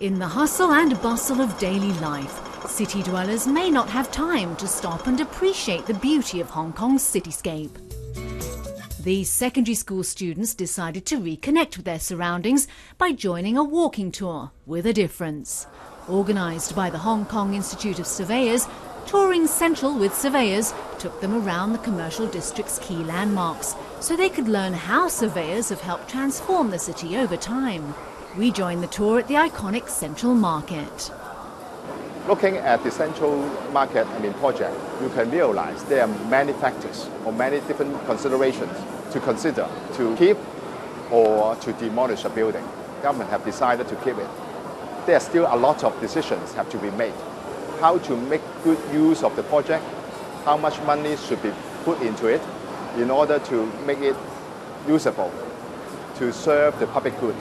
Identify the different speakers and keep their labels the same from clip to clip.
Speaker 1: In the hustle and bustle of daily life, city dwellers may not have time to stop and appreciate the beauty of Hong Kong's cityscape. These secondary school students decided to reconnect with their surroundings by joining a walking tour with a difference. Organised by the Hong Kong Institute of Surveyors, Touring Central with Surveyors took them around the commercial district's key landmarks so they could learn how surveyors have helped transform the city over time. We joined the tour at the iconic Central Market.
Speaker 2: Looking at the Central Market project, you can realize there are many factors or many different considerations to consider to keep or to demolish a building. Government have decided to keep it. There are still a lot of decisions have to be made. How to make good use of the project, how much money should be put into it in order to make it usable, to serve the public good.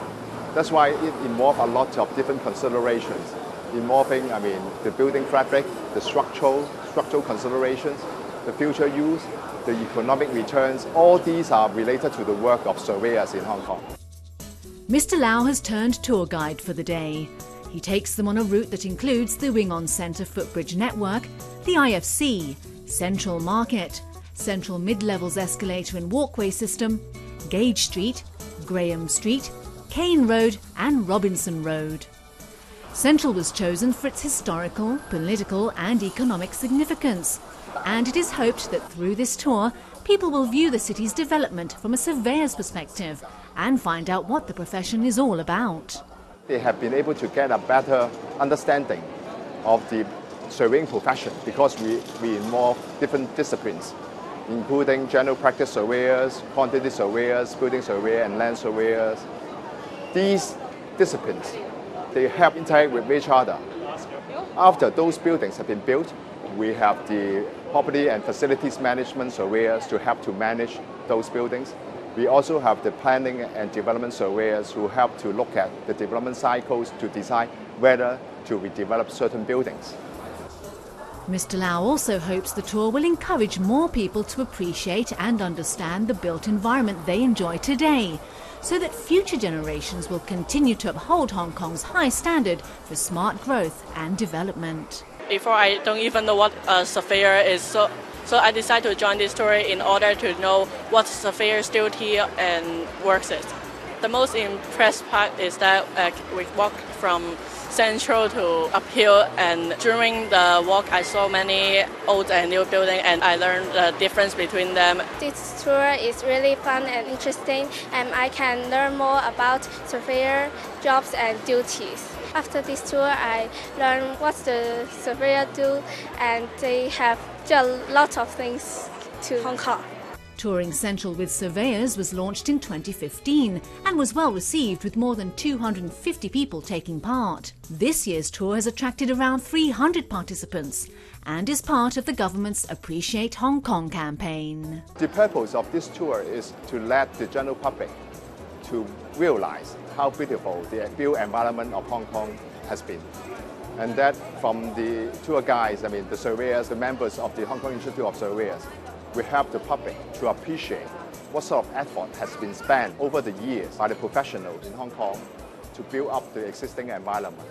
Speaker 2: That's why it involves a lot of different considerations, involving the building fabric, the structural considerations, the future use, the economic returns. All these are related to the work of surveyors in Hong Kong.
Speaker 1: Mr. Lau has turned tour guide for the day. He takes them on a route that includes the Wing On Centre footbridge network, the IFC, Central Market, Central Mid-Levels escalator and walkway system, Gage Street, Graham Street, Kane Road and Robinson Road. Central was chosen for its historical, political and economic significance, and it is hoped that through this tour people will view the city's development from a surveyor's perspective and find out what the profession is all about.
Speaker 2: They have been able to get a better understanding of the surveying profession because we involve different disciplines, including general practice surveyors, quantity surveyors, building surveyors and land surveyors. These disciplines, they help interact with each other. After those buildings have been built, we have the property and facilities management surveyors to help to manage those buildings. We also have the planning and development surveyors who help to look at the development cycles to decide whether to redevelop certain buildings.
Speaker 1: Mr. Lau also hopes the tour will encourage more people to appreciate and understand the built environment they enjoy today, so that future generations will continue to uphold Hong Kong's high standard for smart growth and development.
Speaker 3: Before, I don't even know what a surveyor is, so I decided to join this tour in order to know what surveyor's duty and works is. The most impressed part is that we walked from Central to uphill, and during the walk I saw many old and new buildings and I learned the difference between them.
Speaker 4: This tour is really fun and interesting, and I can learn more about surveyor jobs and duties. After this tour I learned what the surveyor do, and they have a lot of things to Hong Kong.
Speaker 1: Touring Central with Surveyors was launched in 2015 and was well received with more than 250 people taking part. This year's tour has attracted around 300 participants and is part of the government's Appreciate Hong Kong campaign.
Speaker 2: The purpose of this tour is to let the general public to realize how beautiful the built environment of Hong Kong has been. And that from the tour guides, the surveyors, the members of the Hong Kong Institute of Surveyors, we help the public to appreciate what sort of effort has been spent over the years by the professionals in Hong Kong to build up the existing environment.